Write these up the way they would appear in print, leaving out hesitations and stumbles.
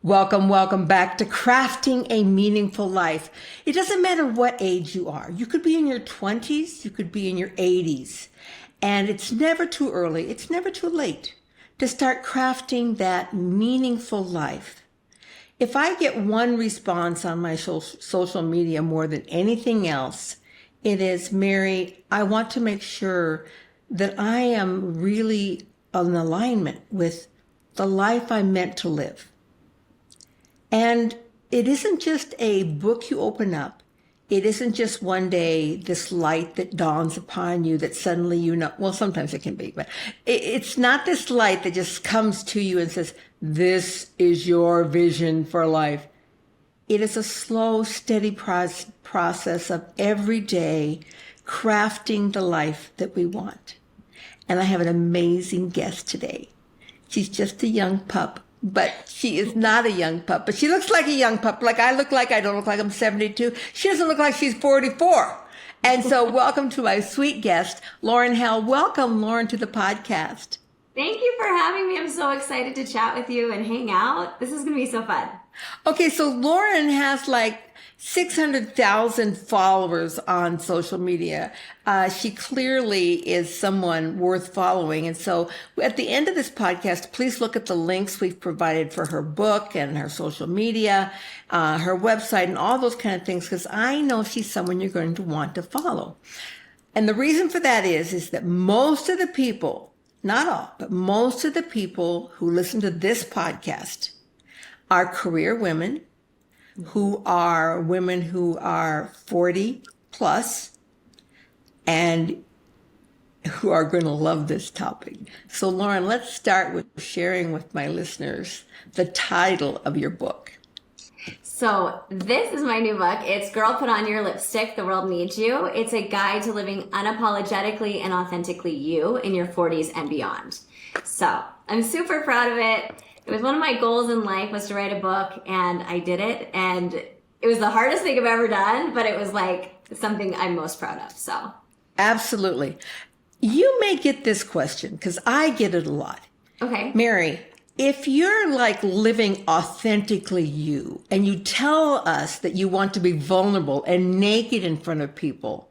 Welcome back to Crafting a Meaningful Life. It doesn't matter what age you are. You could be in your 20s, you could be in your 80s, and it's never too early, it's never too late to start crafting that meaningful life. If I get one response on my social media more than anything else, it is, Mary, I want to make sure that I am really in alignment with the life I'm meant to live. And it isn't just a book you open up. It isn't just one day this light that dawns upon you that suddenly you know, well, sometimes it can be, but it's not this light that just comes to you and says, this is your vision for life. It is a slow, steady process of every day crafting the life that we want. And I have an amazing guest today. She's just a young pup. But she is not a young pup, but she looks like a young pup. Like I look like, I don't look like I'm 72. She doesn't look like she's 44. And so welcome to my sweet guest, Lauren Hell. Welcome, Lauren, to the podcast. Thank you for having me. I'm so excited to chat with you and hang out. This is going to be so fun. Okay, so Lauren has like 600,000 followers on social media. She clearly is someone worth following. And so at the end of this podcast, please look at the links we've provided for her book and her social media, her website, and all those kind of things, because I know she's someone you're going to want to follow. And the reason for that is that most of the people, not all, but most of the people who listen to this podcast are career women, who are women who are 40 plus and who are going to love this topic. So Lauren, let's start with sharing with my listeners the title of your book. So this is my new book. It's Girl, Put On Your Lipstick, The World Needs You. It's a guide to living unapologetically and authentically you in your 40s and beyond. So I'm super proud of it. It was one of my goals in life was to write a book, and I did it. And it was the hardest thing I've ever done, but it was like something I'm most proud of. So absolutely. You may get this question because I get it a lot. Okay. Mary, if you're like living authentically you and you tell us that you want to be vulnerable and naked in front of people,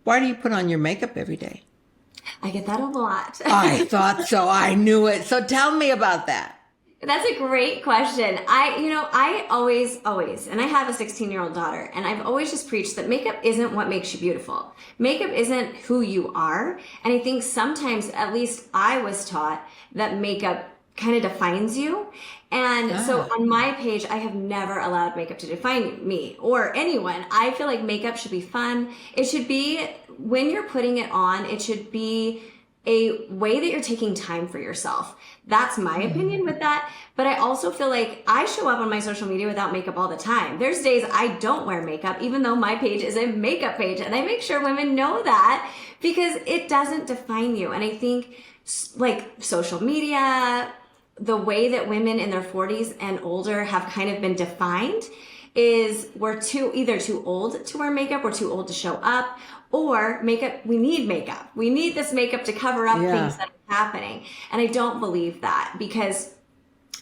why do you put on your makeup every day? I get that a lot. I thought so. I knew it. So tell me about that. That's a great question. I always, and I have a 16-year-old daughter, and I've always just preached that makeup isn't what makes you beautiful. Makeup isn't who you are. And I think sometimes, at least I was taught, that makeup kind of defines you. And so on my page, I have never allowed makeup to define me or anyone. I feel like makeup should be fun. It should be, when you're putting it on, it should be a way that you're taking time for yourself. That's my opinion with that. But I also feel like I show up on my social media without makeup all the time. There's days I don't wear makeup, even though my page is a makeup page. And I make sure women know that because it doesn't define you. And I think like social media, the way that women in their 40s and older have kind of been defined is we're either too old to wear makeup, we're too old to show up, or makeup, we need makeup. We need this makeup to cover up things that are happening. And I don't believe that because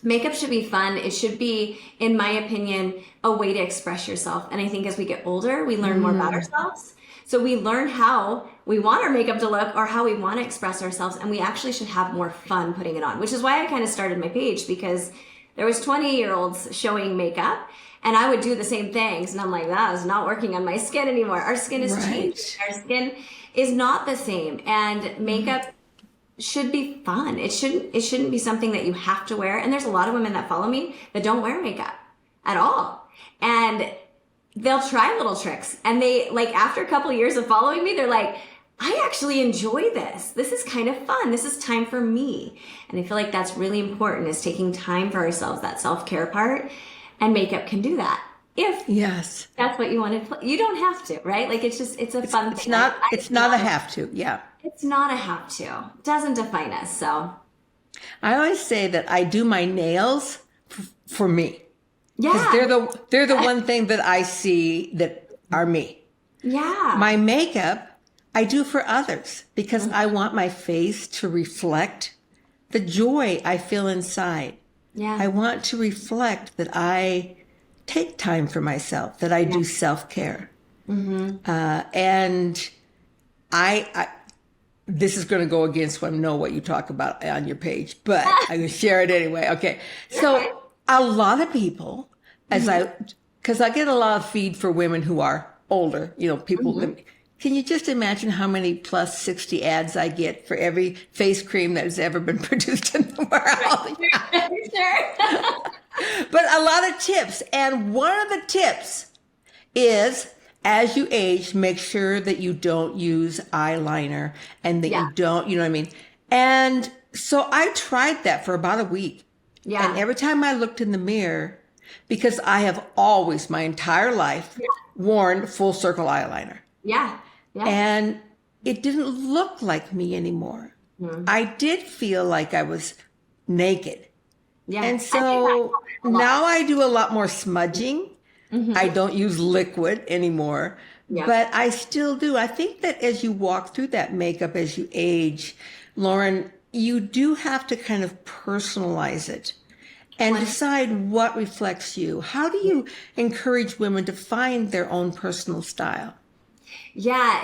makeup should be fun. It should be, in my opinion, a way to express yourself. And I think as we get older, we learn more about ourselves. So we learn how we want our makeup to look or how we want to express ourselves. And we actually should have more fun putting it on, which is why I kind of started my page, because there was 20-year-olds showing makeup and I would do the same things. And I'm like, that is not working on my skin anymore. Our skin is changing. Our skin is not the same. And makeup should be fun. It shouldn't be something that you have to wear. And there's a lot of women that follow me that don't wear makeup at all. And they'll try little tricks. And they, like, after a couple of years of following me, they're like, I actually enjoy this. This is kind of fun. This is time for me. And I feel like that's really important, is taking time for ourselves, that self-care part. And makeup can do that. If that's what you want to, you don't have to, right? Like it's a fun thing. It's not a have to. Yeah. It's not a have to. It doesn't define us. So I always say that I do my nails for me. Yeah. Because they're the one thing that I see that are me. Yeah. My makeup, I do for others because I want my face to reflect the joy I feel inside. Yeah. I want to reflect that I take time for myself, that I do self-care. And I this is going to go against what you talk about on your page, but I'm going to share it anyway. Okay. So a lot of people, because I get a lot of feed for women who are older, people, can you just imagine how many plus 60 ads I get for every face cream that has ever been produced in the world? Sure. But a lot of tips. And one of the tips is, as you age, make sure that you don't use eyeliner and that you don't, you know what I mean? And so I tried that for about a week. Yeah. And every time I looked in the mirror, because I have always, my entire life, worn full circle eyeliner. Yeah. Yeah. And it didn't look like me anymore. I did feel like I was naked. Yeah. And so now I do a lot more smudging. I don't use liquid anymore, but I still do. I think that as you walk through that makeup, as you age, Lauren, you do have to kind of personalize it and decide what reflects you. How do you encourage women to find their own personal style? Yeah,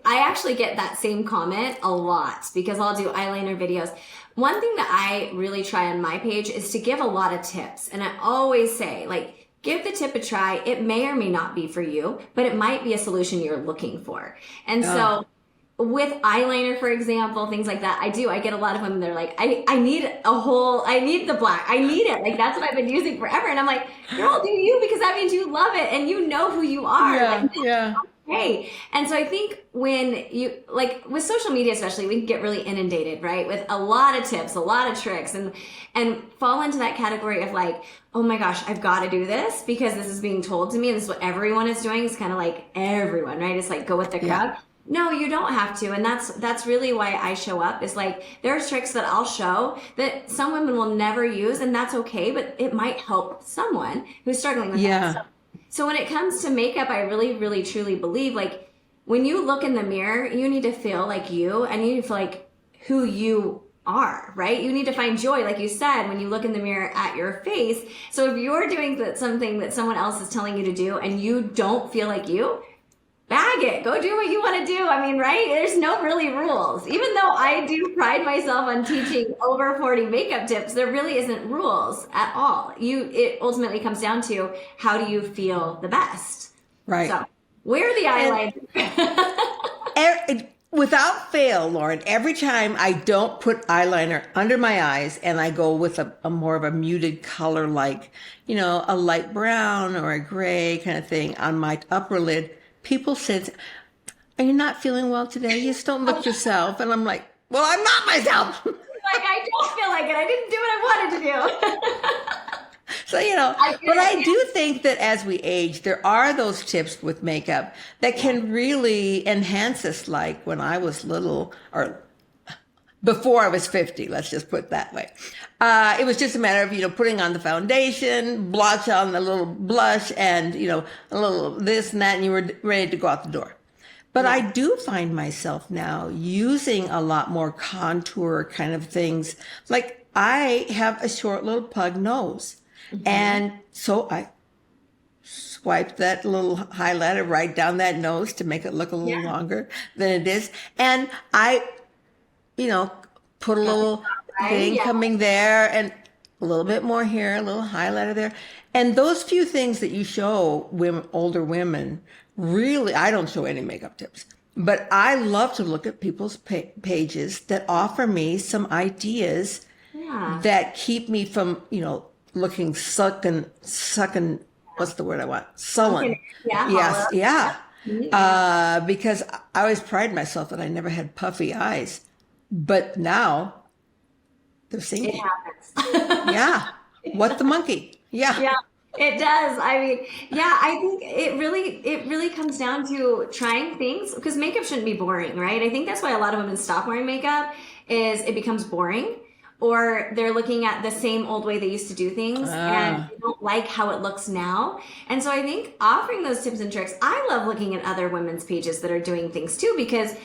I actually get that same comment a lot because I'll do eyeliner videos. One thing that I really try on my page is to give a lot of tips. And I always say, like, give the tip a try. It may or may not be for you, but it might be a solution you're looking for. And so with eyeliner, for example, things like that, I get a lot of women, they're like, I need the black. I need it. Like, that's what I've been using forever. And I'm like, girl, do you? Because that means you love it and you know who you are. Hey. And so I think when you, like with social media especially, we can get really inundated, right? With a lot of tips, a lot of tricks, and fall into that category of like, oh my gosh, I've got to do this because this is being told to me and this is what everyone is doing. It's kind of like everyone, right? It's like go with the crowd. No, you don't have to. And that's really why I show up, is like there are tricks that I'll show that some women will never use, and that's okay, but it might help someone who's struggling with that. So when it comes to makeup, I really, really, truly believe, like, when you look in the mirror, you need to feel like you, and you need to feel like who you are, right? You need to find joy, like you said, when you look in the mirror at your face. So if you're doing something that someone else is telling you to do and you don't feel like you, bag it. Go do what you want to do. I mean, right? There's no really rules. Even though I do pride myself on teaching over 40 makeup tips, there really isn't rules at all. It ultimately comes down to how do you feel the best. Right. So wear the eyeliner. Without fail, Lauren, every time I don't put eyeliner under my eyes and I go with a more of a muted color, like, a light brown or a gray kind of thing on my upper lid, people said, are you not feeling well today? You just don't look yourself. And I'm like, well, I'm not myself. Like, I don't feel like it. I didn't do what I wanted to do. So, I do think that as we age, there are those tips with makeup that can really enhance us, like when I was little, or before I was 50, let's just put it that way. It was just a matter of, putting on the foundation, blotch on a little blush and, a little this and that, and you were ready to go out the door. But I do find myself now using a lot more contour kind of things. Like I have a short little pug nose. And so I swipe that little highlighter right down that nose to make it look a little longer than it is. And I, put a little thing coming there and a little bit more here, a little highlighter there. And those few things that you show older women, really, I don't show any makeup tips. But I love to look at people's pages that offer me some ideas that keep me from, looking sucking, what's the word I want? Sullen. Yes. Yeah. Because I always pride myself that I never had puffy eyes, but now they're sinking. It happens. What the monkey? Yeah, it does. I mean, I think it really comes down to trying things, because makeup shouldn't be boring, right? I think that's why a lot of women stop wearing makeup, is it becomes boring. Or they're looking at the same old way they used to do things and they don't like how it looks now. And so I think offering those tips and tricks, I love looking at other women's pages that are doing things too, because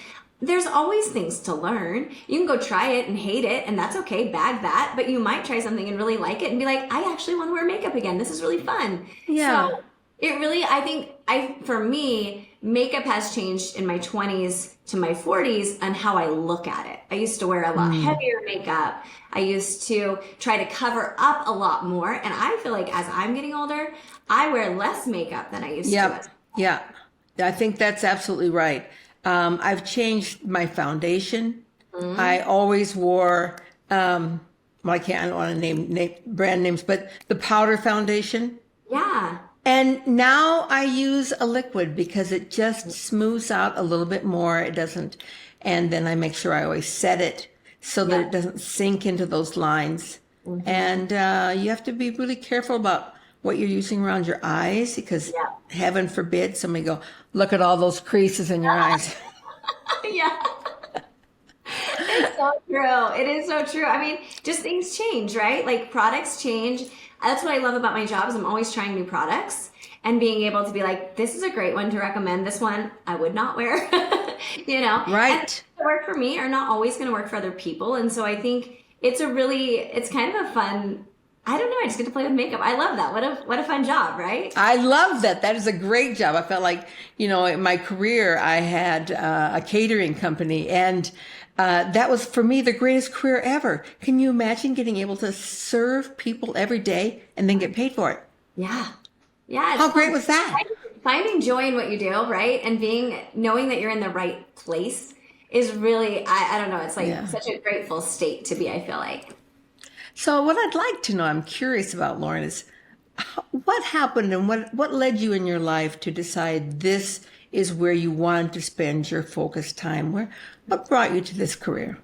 there's always things to learn. You can go try it and hate it, and that's okay, bag that, but you might try something and really like it and be like, I actually want to wear makeup again. This is really fun. Yeah. So it really, I think, for me, makeup has changed in my 20s to my 40s on how I look at it. I used to wear a lot heavier makeup. I used to try to cover up a lot more. And I feel like as I'm getting older, I wear less makeup than I used to. Yeah. I think that's absolutely right. I've changed my foundation. I always wore, well, I don't want to name brand names, but the powder foundation. Yeah. And now I use a liquid because it just smooths out a little bit more. It doesn't, and then I make sure I always set it so that it doesn't sink into those lines. And you have to be really careful about what you're using around your eyes because heaven forbid somebody go, look at all those creases in your eyes. Yeah. It's so true. It is so true. I mean, just things change, right? Like products change. That's what I love about my job is I'm always trying new products and being able to be like, this is a great one to recommend. This one I would not wear, you know? Right. And things that work for me are not always going to work for other people. And so I think it's kind of a fun, I don't know. I just get to play with makeup. I love that. What a fun job, right? I love that. That is a great job. I felt like, in my career, I had a catering company and that was for me the greatest career ever. Can you imagine getting able to serve people every day and then get paid for it? Yeah. Yeah. How great was that? Finding joy in what you do, right? And knowing that you're in the right place is really, I don't know. It's like such a grateful state to be, I feel like. So what I'd like to know, I'm curious about, Lauren, is what happened and what led you in your life to decide this is where you wanted to spend your focused time? What brought you to this career?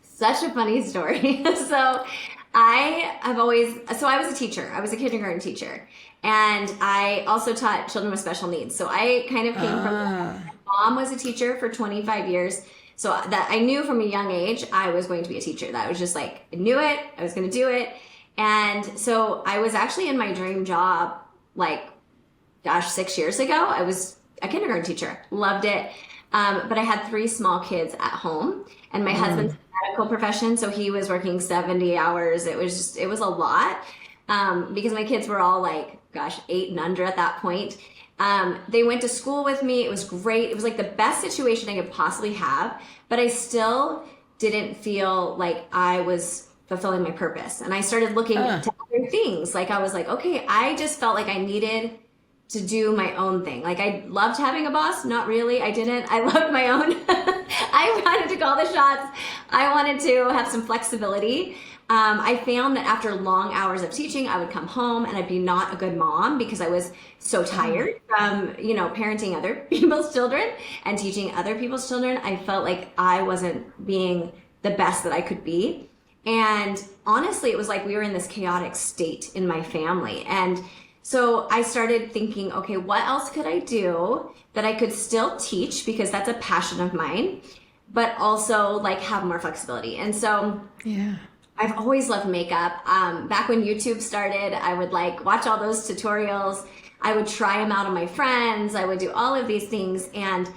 Such a funny story. So I was a teacher. I was a kindergarten teacher. And I also taught children with special needs. So I kind of came from that. My mom was a teacher for 25 years. So that I knew from a young age, I was going to be a teacher. That was just like, I knew it. I was going to do it. And so I was actually in my dream job, 6 years ago. I was a kindergarten teacher. Loved it. But I had 3 small kids at home and my husband's in the medical profession. So he was working 70 hours. It was a lot. Because my kids were all 8 and under at that point. They went to school with me. It was great. It was like the best situation I could possibly have, but I still didn't feel like I was fulfilling my purpose. And I started looking to other things. I was like, okay, I just felt like I needed to do my own thing. I loved having a boss. Not really. I didn't. I loved my own. I wanted to call the shots. I wanted to have some flexibility. I found that after long hours of teaching, I would come home and I'd be not a good mom because I was so tired from, parenting other people's children and teaching other people's children. I felt like I wasn't being the best that I could be. And honestly, it was like we were in this chaotic state in my family. And so I started thinking, okay, what else could I do that I could still teach because that's a passion of mine, but also have more flexibility. And so I've always loved makeup. Back when YouTube started, I would watch all those tutorials. I would try them out on my friends. I would do all of these things. And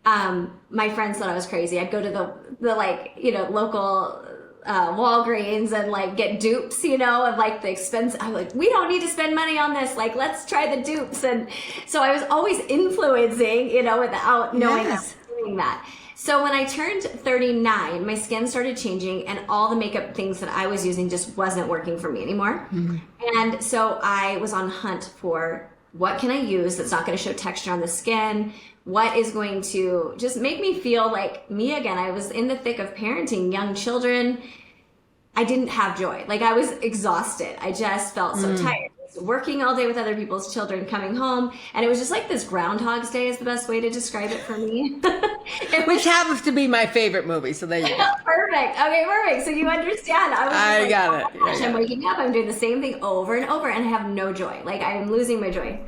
my friends thought I was crazy. I'd go to the local Walgreens and get dupes, of the expense. I'm like, we don't need to spend money on this. Let's try the dupes. And so I was always influencing, without knowing I was doing that. So when I turned 39, my skin started changing and all the makeup things that I was using just wasn't working for me anymore. Mm-hmm. And so I was on hunt for what can I use that's not going to show texture on the skin? What is going to just make me feel like me again? I was in the thick of parenting young children. I didn't have joy. I was exhausted. I just felt so tired. Working all day with other people's children, coming home, and it was just this Groundhog's Day is the best way to describe it for me. Which happens to be my favorite movie, so there you go. Perfect. Okay, perfect. So you understand. I got it. Gosh, I'm waking up, I'm doing the same thing over and over, and I have no joy. I'm losing my joy.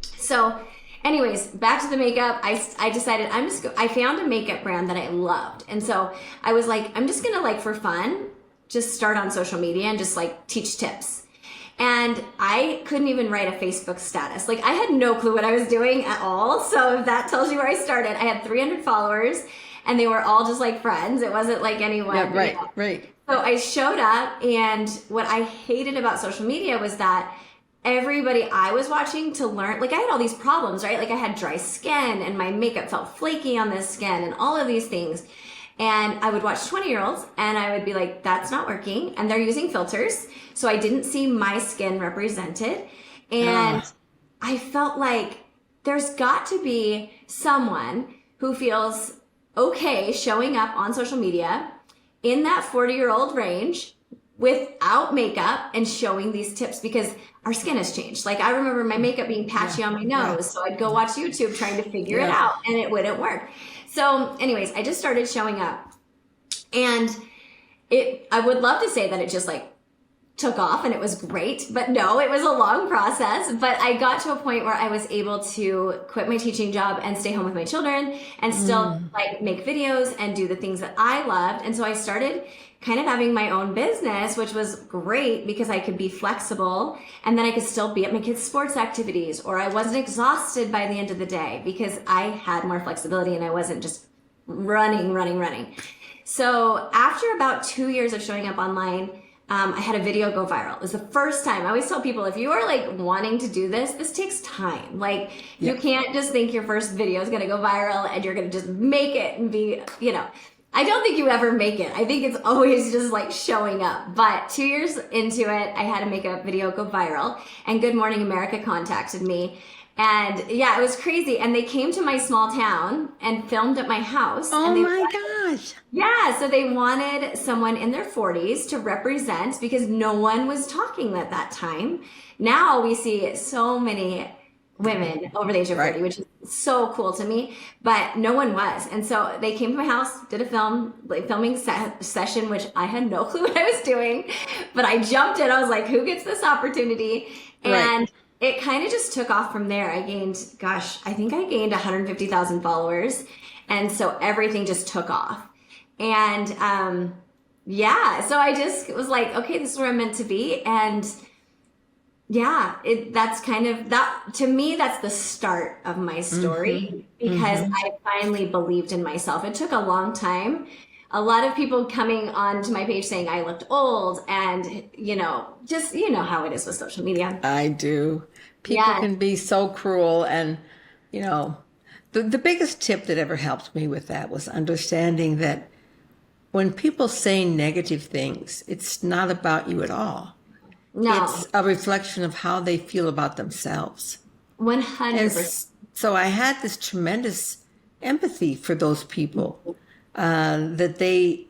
So anyways, back to the makeup. I decided I found a makeup brand that I loved. And so I was like, I'm just going to for fun, just start on social media and just teach tips. And I couldn't even write a Facebook status. I had no clue what I was doing at all. So if that tells you where I started, I had 300 followers and they were all just like friends. It wasn't like anyone. Yeah, right, you know. right. So I showed up, and what I hated about social media was that everybody I was watching to learn, like I had all these problems, right? Like I had dry skin and my makeup felt flaky on the skin and all of these things. And I would watch 20-year-olds and I would be like, that's not working. And they're using filters. So I didn't see my skin represented. And I felt like there's got to be someone who feels okay showing up on social media in that 40-year-old range without makeup and showing these tips, because our skin has changed. Like I remember my makeup being patchy on my nose. So I'd go watch YouTube trying to figure it out and it wouldn't work. So anyways, I just started showing up, and I would love to say that it just like took off and it was great, but no, it was a long process. But I got to a point where I was able to quit my teaching job and stay home with my children and still like make videos and do the things that I loved. And so I started kind of having my own business, which was great because I could be flexible and then I could still be at my kids' sports activities, or I wasn't exhausted by the end of the day because I had more flexibility and I wasn't just running. So after about 2 years of showing up online, I had a video go viral. It was the first time. I always tell people, if you are like wanting to do this takes time. Like you can't just think your first video is going to go viral and you're going to just make it and be, you know, I don't think you ever make it. I think it's always just like showing up. But 2 years into it, I had to make a video go viral, and Good Morning America contacted me. And yeah, it was crazy. And they came to my small town and filmed at my house. Oh and my gosh. Yeah, so they wanted someone in their 40s to represent, because no one was talking at that time. Now we see so many women over the age of 40, which is so cool to me, but no one was. And so they came to my house, did a filming session, which I had no clue what I was doing, but I jumped in. I was like, who gets this opportunity? And it kind of just took off from there. I think I gained 150,000 followers. And so everything just took off. And so I just was like, okay, this is where I'm meant to be. And yeah, that's kind of that to me. That's the start of my story, because I finally believed in myself. It took a long time. A lot of people coming onto my page saying I looked old, and just how it is with social media. I do. People can be so cruel, and the biggest tip that ever helped me with that was understanding that when people say negative things, it's not about you at all. No. It's a reflection of how they feel about themselves. 100%. So I had this tremendous empathy for those people, that they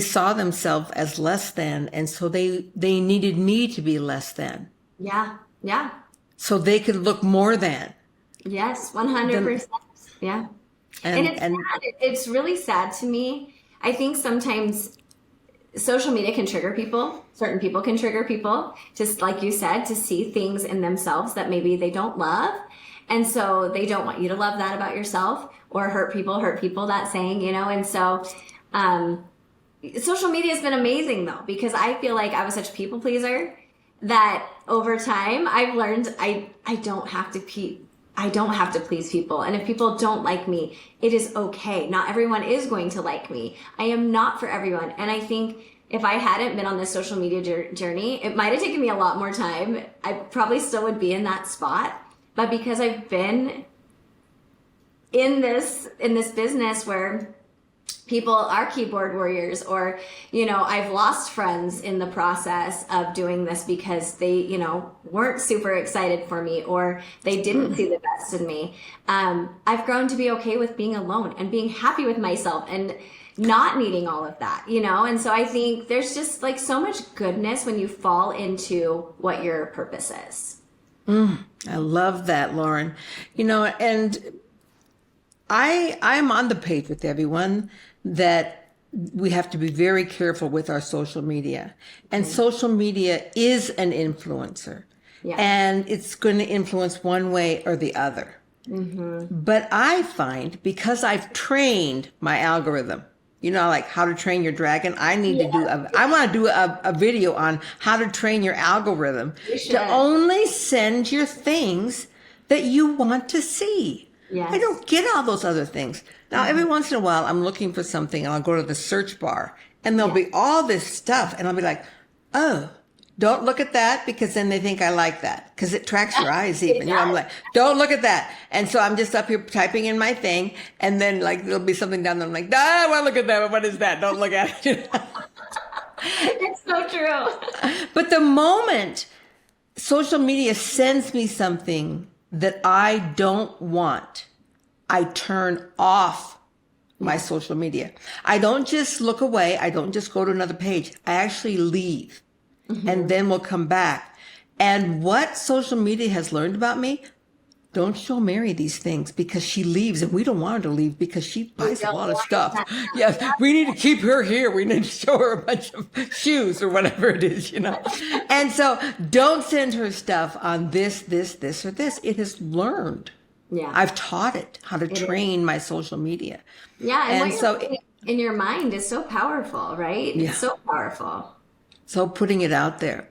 saw themselves as less than, and so they needed me to be less than. Yeah. So they could look more than. Yes, 100%. Yeah. And it's sad. It's really sad to me. I think sometimes social media can trigger people. Certain people can trigger people, just like you said, to see things in themselves that maybe they don't love. And so they don't want you to love that about yourself, or hurt people, that saying, And so social media has been amazing though, because I feel like I was such a people pleaser that over time I've learned I don't have to please people. And if people don't like me, it is okay. Not everyone is going to like me. I am not for everyone. And I think if I hadn't been on this social media journey, it might have taken me a lot more time. I probably still would be in that spot. But because I've been in this business where people are keyboard warriors, or, I've lost friends in the process of doing this because they, weren't super excited for me, or they didn't see the best in me. I've grown to be okay with being alone and being happy with myself and not needing all of that, And so I think there's just like so much goodness when you fall into what your purpose is. I love that, Lauren. And I'm on the page with everyone that we have to be very careful with our social media. And social media is an influencer. Yeah. And it's going to influence one way or the other. But I find, because I've trained my algorithm, like how to train your dragon, I want to do a video on how to train your algorithm to only send you things that you want to see. Yes. I don't get all those other things. Now, every once in a while, I'm looking for something and I'll go to the search bar and there'll be all this stuff. And I'll be like, oh, don't look at that because then they think I like that because it tracks your eyes even. You know, I'm like, don't look at that. And so I'm just up here typing in my thing. And then like, there'll be something down there. I'm like, I want to look at that. What is that? Don't look at it. It's so true. But the moment social media sends me something that I don't want, I turn off my social media. I don't just look away. I don't just go to another page. I actually leave and then we'll come back. And what social media has learned about me, don't show Mary these things because she leaves and we don't want her to leave because she buys a lot of stuff. Yes, we need to keep her here. We need to show her a bunch of shoes or whatever it is, you know. And so don't send her stuff on this, or this. It has learned. Yeah. I've taught it how to train my social media. Yeah. And And what so you're putting in your mind is so powerful, right? Yeah. It's so powerful. So putting it out there.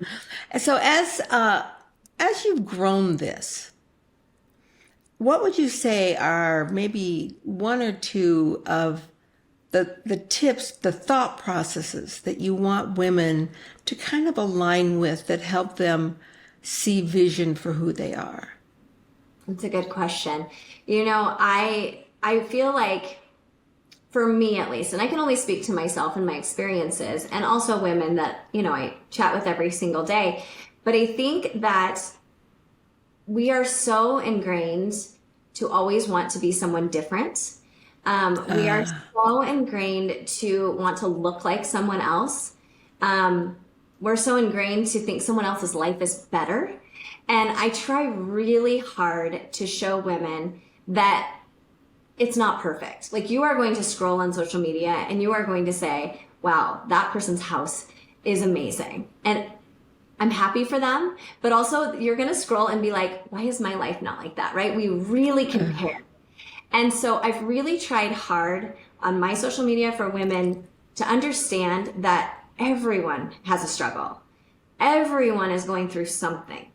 And so as you've grown this, what would you say are maybe one or two of the tips, the thought processes that you want women to kind of align with that help them see vision for who they are? That's a good question. You know, I feel like for me at least, and I can only speak to myself and my experiences and also women that, you know, I chat with every single day. But I think that we are so ingrained to always want to be someone different. We are so ingrained to want to look like someone else. We're so ingrained to think someone else's life is better. And I try really hard to show women that it's not perfect. Like, you are going to scroll on social media and you are going to say, wow, that person's house is amazing. And I'm happy for them, but also you're going to scroll and be like, why is my life not like that? Right? We really compare. And so I've really tried hard on my social media for women to understand that everyone has a struggle. Everyone is going through something.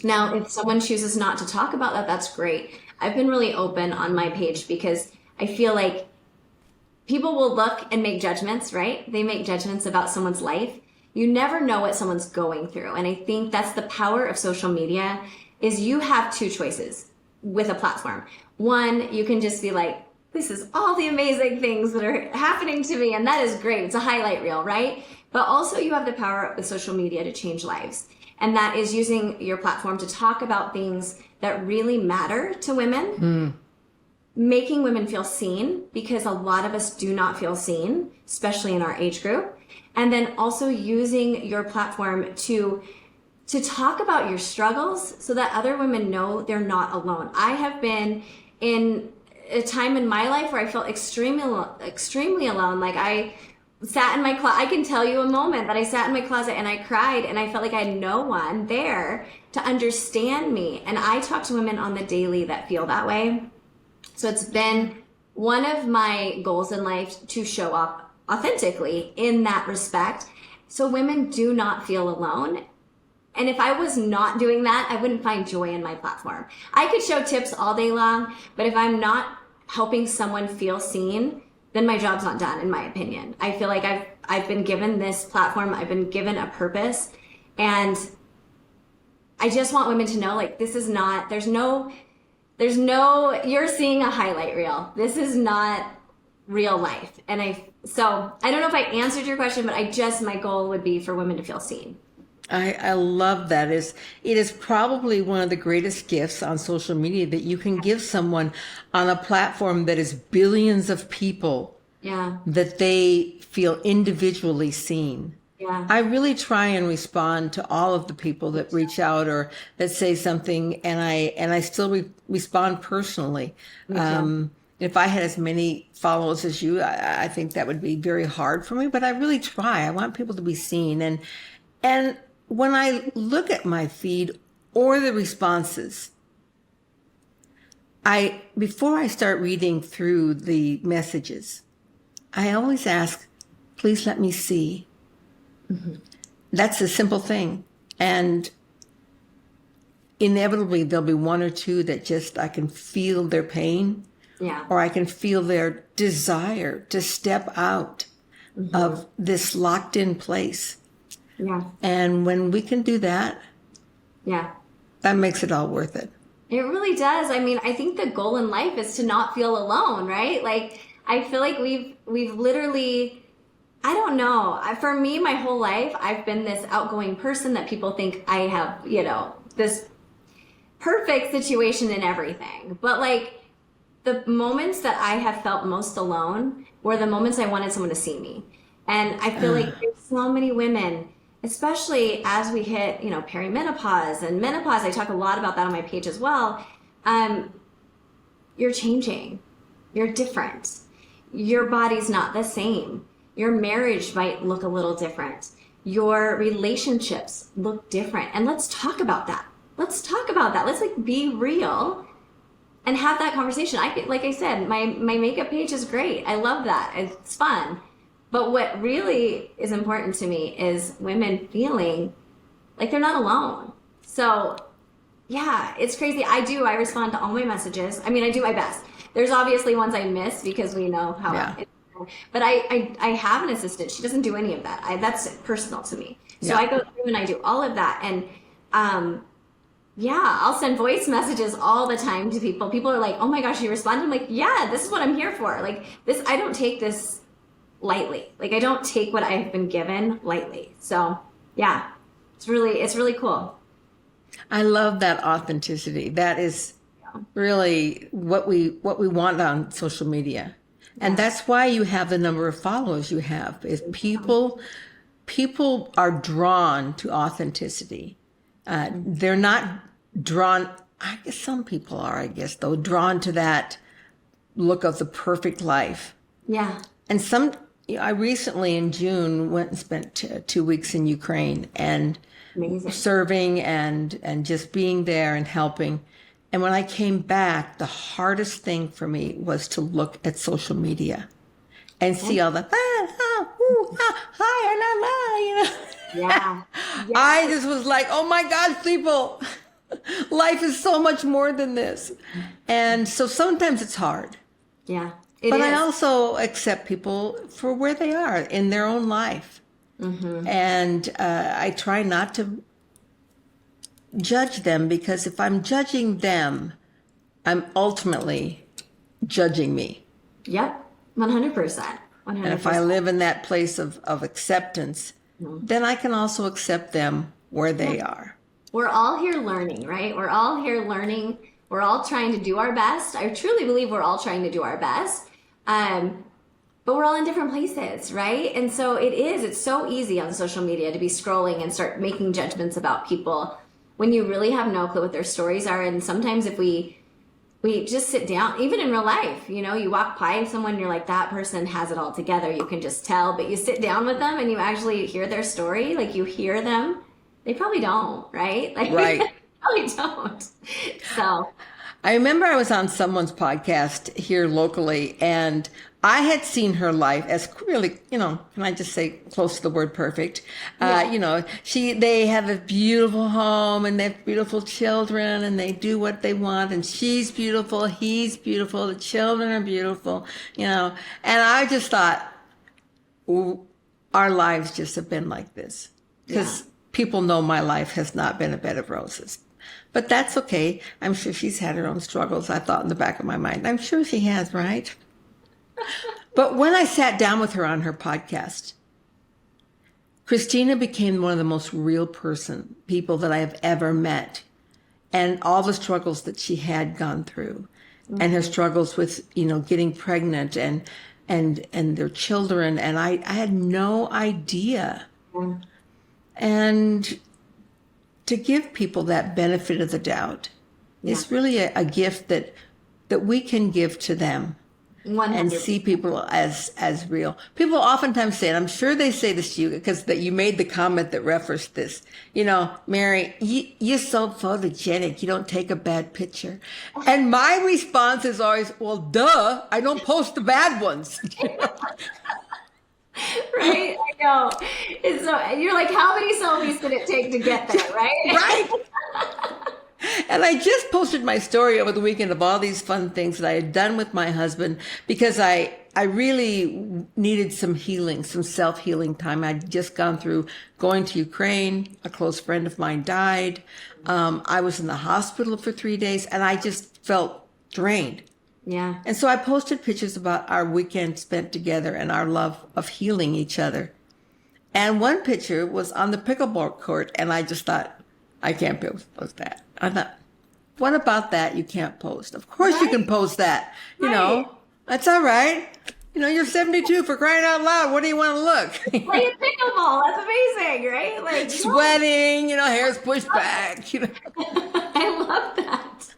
Now, if someone chooses not to talk about that, that's great. I've been really open on my page because I feel like people will look and make judgments, right? They make judgments about someone's life. You never know what someone's going through. And I think that's the power of social media is you have two choices with a platform. One, you can just be like, this is all the amazing things that are happening to me. And that is great. It's a highlight reel, right? But also you have the power with social media to change lives. And that is using your platform to talk about things that really matter to women, making women feel seen, because a lot of us do not feel seen, especially in our age group. And then also using your platform to talk about your struggles so that other women know they're not alone. I have been in a time in my life where I felt extremely alone. Like, I sat in my closet. I can tell you a moment that I sat in my closet and I cried and I felt like I had no one there to understand me. And I talk to women on the daily that feel that way. So it's been one of my goals in life to show up authentically in that respect, so women do not feel alone. And if I was not doing that, I wouldn't find joy in my platform. I could show tips all day long, but if I'm not helping someone feel seen, then my job's not done, in my opinion. I feel like I've been given this platform, I've been given a purpose, and I just want women to know, like, this is not, there's no, you're seeing a highlight reel. This is not real life. And so I don't know if I answered your question, but my goal would be for women to feel seen. I love that. It is probably one of the greatest gifts on social media that you can give someone on a platform that is billions of people. Yeah. That they feel individually seen. Yeah. I really try and respond to all of the people that reach out or that say something, and I still respond personally. If I had as many followers as you, I think that would be very hard for me, but I really try. I want people to be seen. And when I look at my feed or the responses, before I start reading through the messages, I always ask, please let me see. Mm-hmm. That's a simple thing. And inevitably there'll be one or two that just, I can feel their pain. Yeah. or I can feel their desire to step out of this locked in place. Yeah. And when we can do that, Yeah. that makes it all worth it. It really does. I mean, I think the goal in life is to not feel alone, right? Like, I feel like we've literally, I don't know. For me, my whole life, I've been this outgoing person that people think I have, this perfect situation in everything. But like, the moments that I have felt most alone were the moments I wanted someone to see me. And I feel like there's so many women, especially as we hit, perimenopause and menopause. I talk a lot about that on my page as well. You're changing. You're different. Your body's not the same. Your marriage might look a little different. Your relationships look different. And let's talk about that. Let's talk about that. Let's be real and have that conversation. Like I said, my makeup page is great. I love that. It's fun. But what really is important to me is women feeling like they're not alone. So yeah, it's crazy. I respond to all my messages. I mean, I do my best. There's obviously ones I miss because we know how it is. But I have an assistant. She doesn't do any of that. That's personal to me. So I go through and I do all of that. And I'll send voice messages all the time to people. People are like, oh my gosh, you responded? I'm like, yeah, this is what I'm here for. Like this, I don't take this lightly. Like I don't take what I've been given lightly. So yeah, it's really cool. I love that authenticity. That is really what we want on social media. And that's why you have the number of followers you have, is people are drawn to authenticity. They're not drawn, I guess some people are, though, drawn to that look of the perfect life. Yeah. And I recently in June went and spent 2 weeks in Ukraine and Amazing. Serving and just being there and helping. And when I came back, the hardest thing for me was to look at social media and see all the hi, Yeah. I just was like, oh my God, people, life is so much more than this. And so sometimes it's hard. Yeah. But I also accept people for where they are in their own life. Mm-hmm. And I try not to judge them, because if I'm judging them, I'm ultimately judging me. Yep. 100%. And if I live in that place of acceptance, then I can also accept them where they are. We're all here learning, right? We're all here learning. We're all trying to do our best. I truly believe we're all trying to do our best. But we're all in different places, right? And so it's so easy on social media to be scrolling and start making judgments about people when you really have no clue what their stories are. And sometimes if we just sit down, even in real life, you walk by someone, you're like, that person has it all together. You can just tell, but you sit down with them and you actually hear their story. Like you hear them, they probably don't, right? Like, right. They probably don't. So I remember I was on someone's podcast here locally, and I had seen her life as really, can I just say close to the word perfect? Yeah. They have a beautiful home and they have beautiful children and they do what they want, and she's beautiful, he's beautiful, the children are beautiful, and I just thought, our lives just have been like this, because people know my life has not been a bed of roses. But that's okay. I'm sure she's had her own struggles, I thought in the back of my mind. I'm sure she has, right? But when I sat down with her on her podcast, Christina became one of the most real people that I have ever met. And all the struggles that she had gone through, and her struggles with, getting pregnant and their children. And I had no idea. And to give people that benefit of the doubt is really a gift that we can give to them. 100%. And see people as real. People oftentimes say, and I'm sure they say this to you because that you made the comment that referenced this, Mary, you're so photogenic, you don't take a bad picture. And my response is always, well, duh, I don't post the bad ones. Right? I know. And so you're like, how many selfies did it take to get there, right? Right. And I just posted my story over the weekend of all these fun things that I had done with my husband because I really needed some healing, some self-healing time. I'd just gone through going to Ukraine. A close friend of mine died. I was in the hospital for 3 days and I just felt drained. Yeah. And so I posted pictures about our weekend spent together and our love of healing each other. And one picture was on the pickleball court, and I just thought, I can't post that. I thought, what about that you can't post? Of course you can post that. You know, that's all right. You know, you're 72 for crying out loud. What do you want to look? Playing pickleball, that's amazing, right? Like Sweating, you know, hair's pushed back. You know. I love that.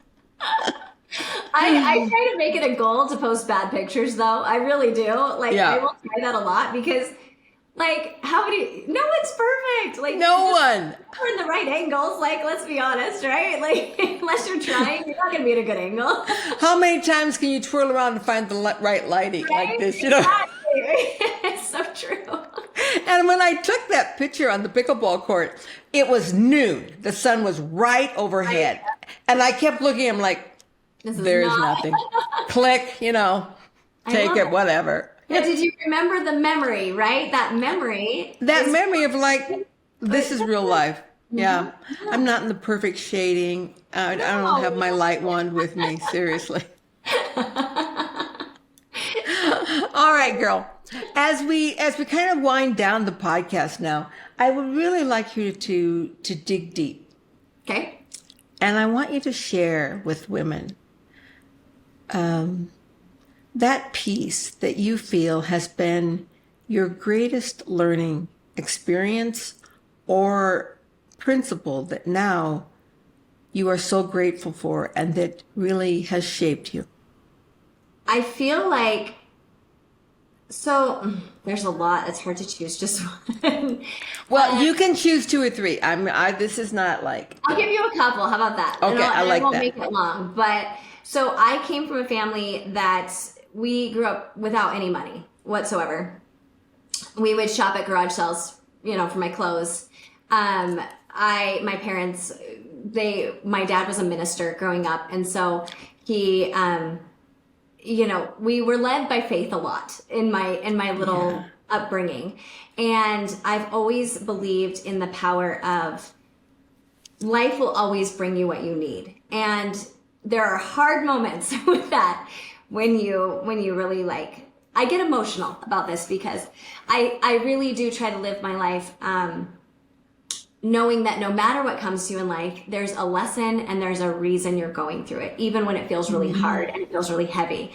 I try to make it a goal to post bad pictures, though. I really do. Like, I will try that a lot because, like, how many? No one's perfect. Like, no one. We're in the right angles. Like, let's be honest, right? Like, unless you're trying, you're not going to be at a good angle. How many times can you twirl around to find the right lighting like this? You know. Exactly. It's so true. And when I took that picture on the pickleball court, it was noon. The sun was right overhead, and I kept looking. I'm like, there's nothing. Click, you know, take it, whatever. But did you remember the memory, right? That memory. That memory of like, this is real life. Yeah. I'm not in the perfect shading. I don't have my light wand with me. Seriously. All right, girl. As we kind of wind down the podcast now, I would really like you to dig deep. Okay. And I want you to share with women that piece that you feel has been your greatest learning experience or principle that now you are so grateful for and that really has shaped you. I feel like, so there's a lot. It's hard to choose just one. Well, you can choose 2 or 3. This is not like. I'll give you a couple. How about that? Okay, I like that. I won't make it long. But so I came from a family that we grew up without any money whatsoever. We would shop at garage sales, you know, for my clothes. My parents, my dad was a minister growing up. And so he, you know, we were led by faith a lot in my little upbringing. And I've always believed in the power of life will always bring you what you need. And there are hard moments with that when you really like, I get emotional about this because I really do try to live my life knowing that no matter what comes to you in life, there's a lesson and there's a reason you're going through it, even when it feels really hard and it feels really heavy.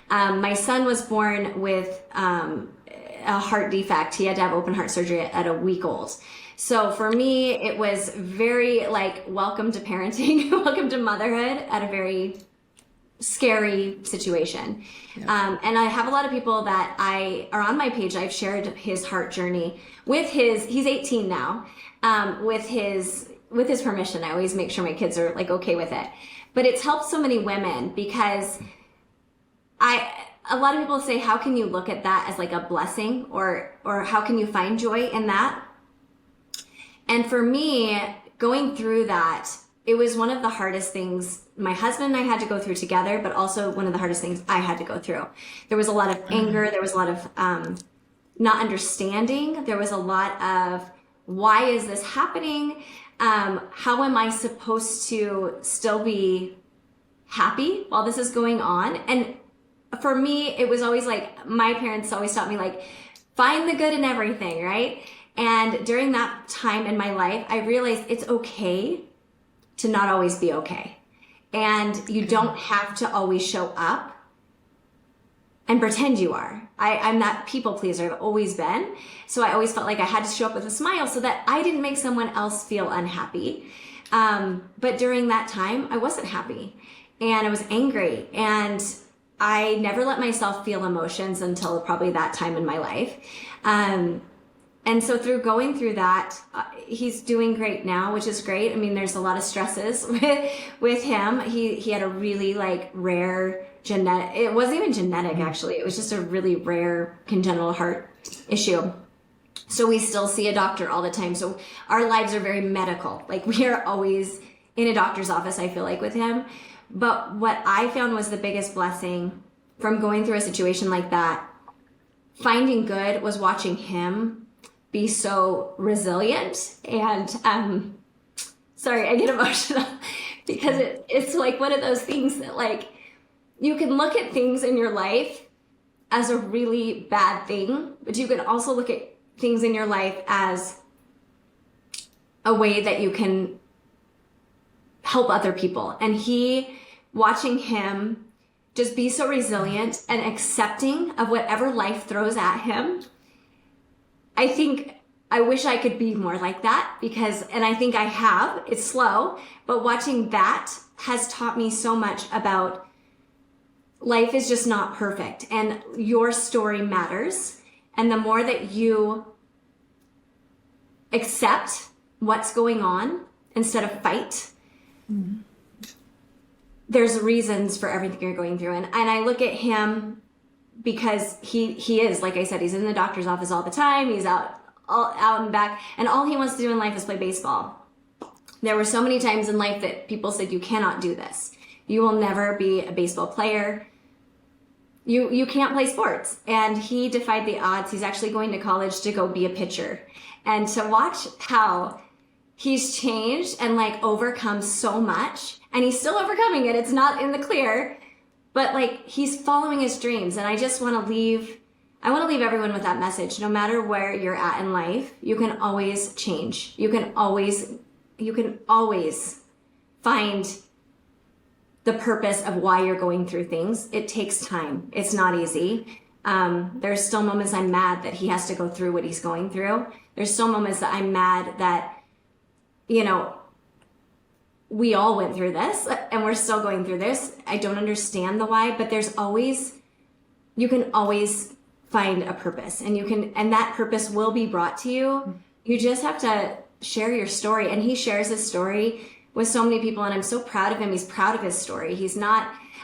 My son was born with a heart defect. He had to have open heart surgery at a week old. So for me, it was very like, welcome to parenting, welcome to motherhood at a very scary situation. Yeah. And I have a lot of people that are on my page. I've shared his heart journey with he's 18 now, with his permission. I always make sure my kids are like okay with it, but it's helped so many women because a lot of people say, how can you look at that as like a blessing or how can you find joy in that? And for me, going through that, it was one of the hardest things my husband and I had to go through together, but also one of the hardest things I had to go through. There was a lot of anger. There was a lot of not understanding. There was a lot of, why is this happening? How am I supposed to still be happy while this is going on? And for me, it was always like, my parents always taught me like, find the good in everything, right? And during that time in my life, I realized it's okay to not always be okay. And you don't have to always show up and pretend you are. I'm that people pleaser. I've always been. So I always felt like I had to show up with a smile so that I didn't make someone else feel unhappy. But during that time, I wasn't happy and I was angry and I never let myself feel emotions until probably that time in my life. And so through going through that, he's doing great now, which is great. I mean, there's a lot of stresses with him. He had a really like rare genetic, it wasn't even genetic actually. It was just a really rare congenital heart issue. So we still see a doctor all the time. So our lives are very medical. Like we are always in a doctor's office, I feel like, with him. But what I found was the biggest blessing from going through a situation like that, finding good, was watching him be so resilient. And sorry, I get emotional because it's like one of those things that, like, you can look at things in your life as a really bad thing, but you can also look at things in your life as a way that you can help other people. And watching him just be so resilient and accepting of whatever life throws at him, I wish I could be more like that, and I think I have. It's slow, but watching that has taught me so much about life is just not perfect, and your story matters. And the more that you accept what's going on instead of fight, there's reasons for everything you're going through. And I look at him because he is, like I said, he's in the doctor's office all the time. He's out and back, and all he wants to do in life is play baseball. There were so many times in life that people said, you cannot do this. You will never be a baseball player. You can't play sports. And he defied the odds. He's actually going to college to go be a pitcher. And to watch how he's changed and like overcome so much, and he's still overcoming it. It's not in the clear, but like he's following his dreams. And I just want to leave everyone with that message. No matter where you're at in life, you can always change. You can always find the purpose of why you're going through things. It takes time. It's not easy. There's still moments I'm mad that he has to go through what he's going through. There's still moments that I'm mad that, we all went through this and we're still going through this. I don't understand the why, but you can always find a purpose, and that purpose will be brought to you. You just have to share your story. And he shares his story with so many people, and I'm so proud of him. He's proud of his story. I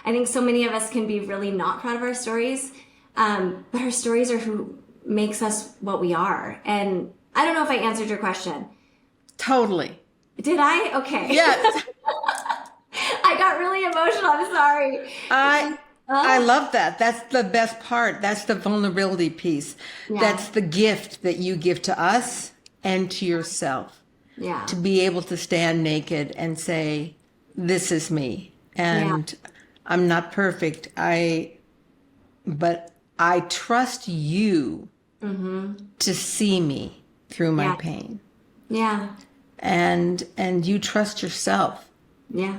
think so many of us can be really not proud of our stories, but our stories are who makes us what we are. And I don't know if I answered your question. Totally. Did I? Okay. Yes. I got really emotional. I'm sorry. I love that. That's the best part. That's the vulnerability piece. Yeah. That's the gift that you give to us and to yourself. Yeah. To be able to stand naked and say, this is me. And I'm not perfect. But I trust you to see me through my pain. Yeah. And you trust yourself. Yeah.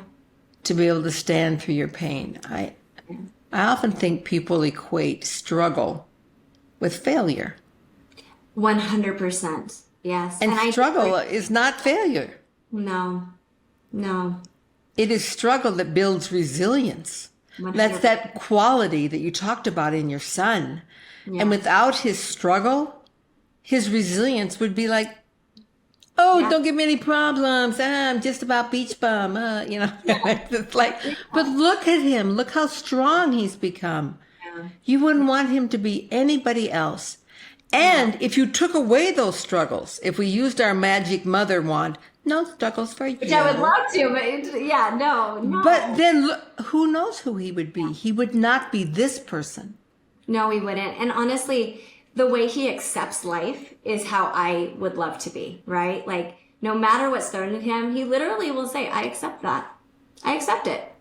To be able to stand through your pain. I often think people equate struggle with failure. 100%. Yes. And struggle is not failure. No. It is struggle that builds resilience. 100%. That's that quality that you talked about in your son. Yeah. And without his struggle, his resilience would be like, don't give me any problems. I'm just about beach bum. It's like, but look at him. Look how strong he's become. Yeah. You wouldn't want him to be anybody else. And if you took away those struggles, if we used our magic mother wand, no struggles for you. Which I would love to, but no. But then who knows who he would be? He would not be this person. No, he wouldn't. And honestly, the way he accepts life is how I would love to be, right? Like, no matter what's thrown at him, he literally will say, I accept that. I accept it.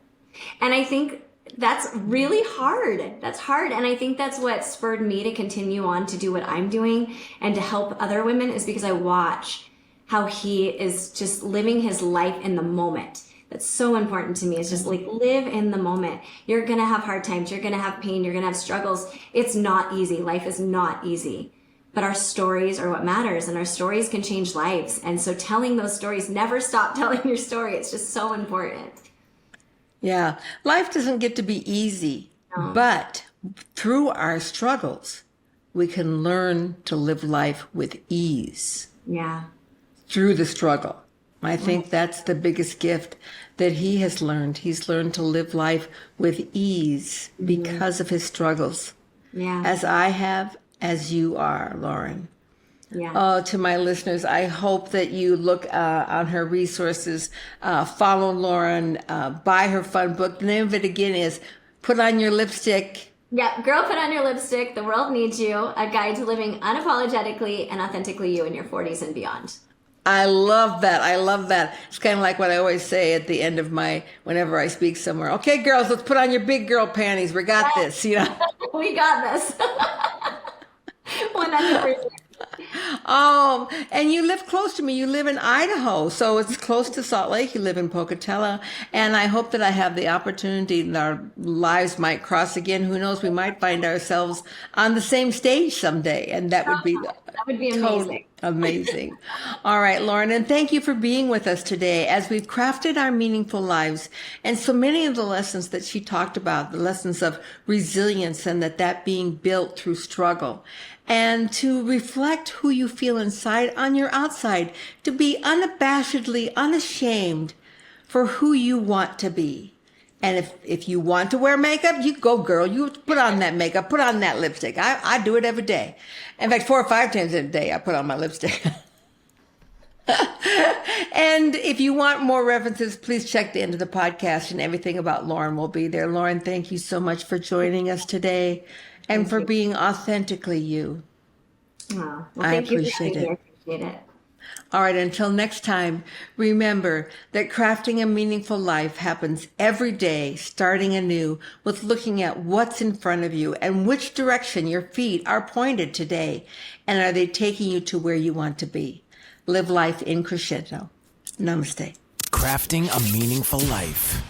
And I think that's really hard. That's hard. And I think that's what spurred me to continue on to do what I'm doing and to help other women, is because I watch how he is just living his life in the moment. That's so important to me. It's just like, live in the moment. You're going to have hard times. You're going to have pain. You're going to have struggles. It's not easy. Life is not easy. But our stories are what matters, and our stories can change lives. And so telling those stories, never stop telling your story. It's just so important. Yeah. Life doesn't get to be easy, but through our struggles, we can learn to live life with ease. Yeah. Through the struggle. I think that's the biggest gift that he has learned. He's learned to live life with ease because of his struggles. Yeah. As I have, as you are, Lauren. Yeah. Oh, to my listeners, I hope that you look on her resources, follow Lauren, buy her fun book. The name of it again is Put on Your Lipstick. Yeah, Girl, Put on Your Lipstick. The World Needs You. A Guide to Living Unapologetically and Authentically You in Your 40s and Beyond. I love that. I love that. It's kind of like what I always say at the end of whenever I speak somewhere. Okay, girls, let's put on your big girl panties. We got this, you know. We got this. 100%. And you live close to me. You live in Idaho, so it's close to Salt Lake. You live in Pocatello, and I hope that I have the opportunity that our lives might cross again. Who knows? We might find ourselves on the same stage someday, and that would be amazing. Totally amazing. All right, Lauren, and thank you for being with us today as we've crafted our meaningful lives. And so many of the lessons that she talked about, the lessons of resilience and that being built through struggle, and to reflect who you feel inside on your outside, to be unabashedly unashamed for who you want to be. And if you want to wear makeup, you go, girl. You put on that makeup, put on that lipstick. I do it every day. In fact, 4 or 5 times a day, I put on my lipstick. And if you want more references, please check the end of the podcast, and everything about Lauren will be there. Lauren, thank you so much for joining us today and for being authentically you. Oh, well, I appreciate it. I appreciate it. All right, until next time, remember that crafting a meaningful life happens every day, starting anew with looking at what's in front of you and which direction your feet are pointed today. And are they taking you to where you want to be? Live life in crescendo. Namaste. Crafting a Meaningful Life.